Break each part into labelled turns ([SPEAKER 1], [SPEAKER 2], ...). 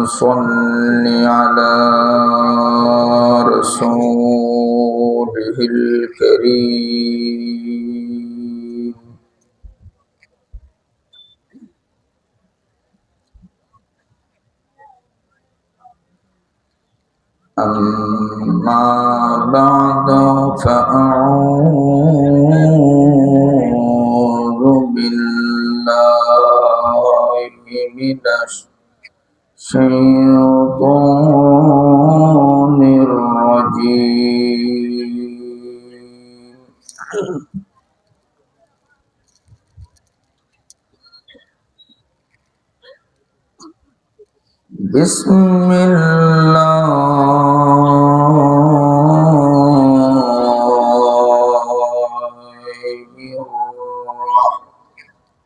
[SPEAKER 1] صل على رسوله الكريم. أما بعد فأعوذ بالله من الشيطان الرجيم. بسم الله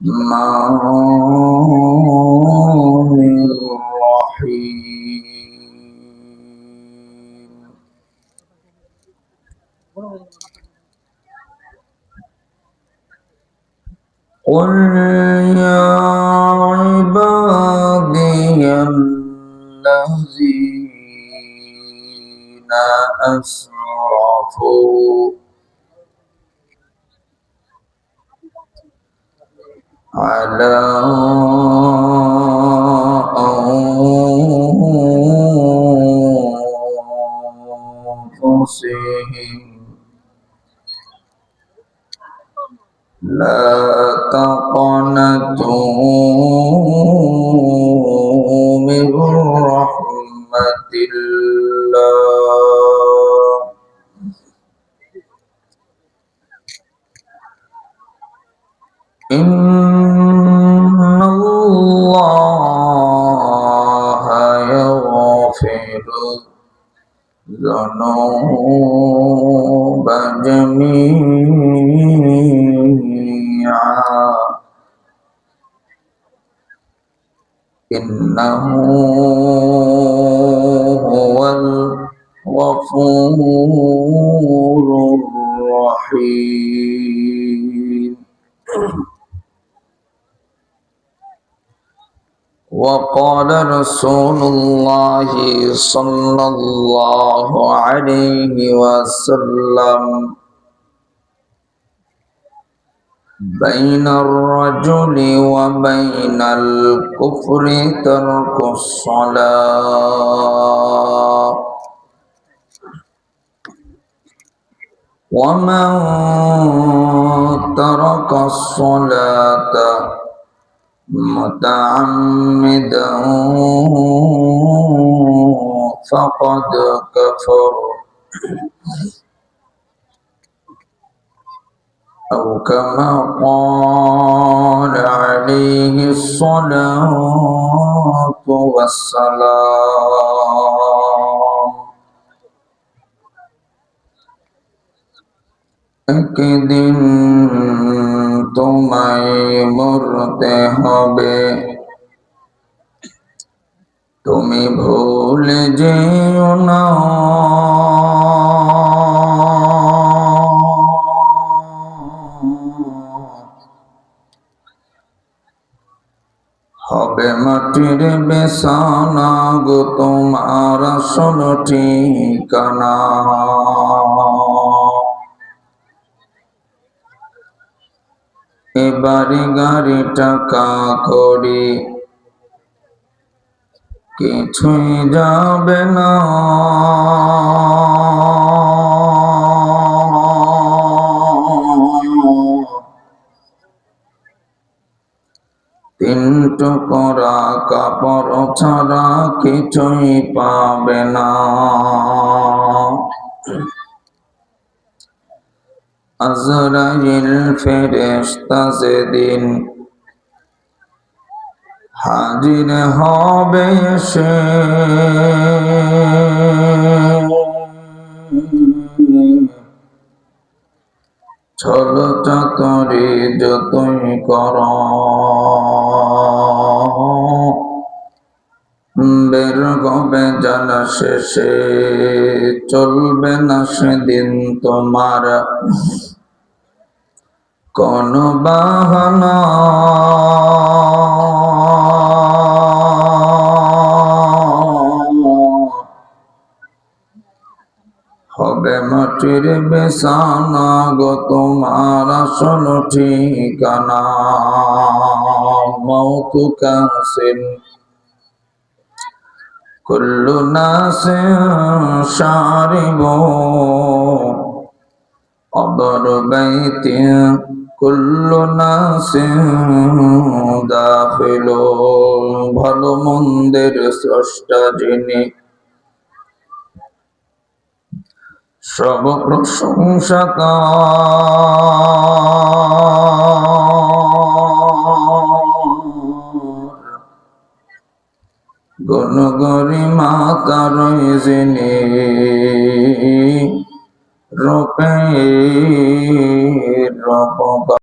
[SPEAKER 1] الرحمن الرحيم. قل يا عبادي الذين أسرفوا على أنفسهم لا تقنطوا من رحمة الله إن الله يغفر الذنوب جميعا إنه هو الغفور الرحيم. وقال رسول الله صلى الله عليه وسلم بين الرجل وبين الكفر ترك الصلاة ومن ترك الصلاة متعمدا فقد كفر أو كما قال عليه الصلاة والسلام. একদিন তোমায় মরতে হবে, তুমি ভুলে যেও না। হবে মাটির বিছানা গো তোমার আসল ঠিকানা। এবারে গাড়ি টাকা করি কিছুই যাবে না। তিন টুকরা কাপড় ছাড়া কিছুই পাবে না। আজরাইল ফেরেশতা যেদিন হাজির হবে সে, ছল চাতুরি যতই কর বের হবে জানা শেষে, চলবে না সেদিন তোমার কোন বাহানা। মাটির বিছানা গো তোমার আসল ঠিকানা মওতু কাসিন কুল্লু নাসিন শারিবু অদর বাইতিন কুল্লু নাসিন দাখিলু ভালো মন্দের স্রষ্টা যিনি সব প্রশংসা তার গুণ গরিমা তারই যিনি রূপে রূপকার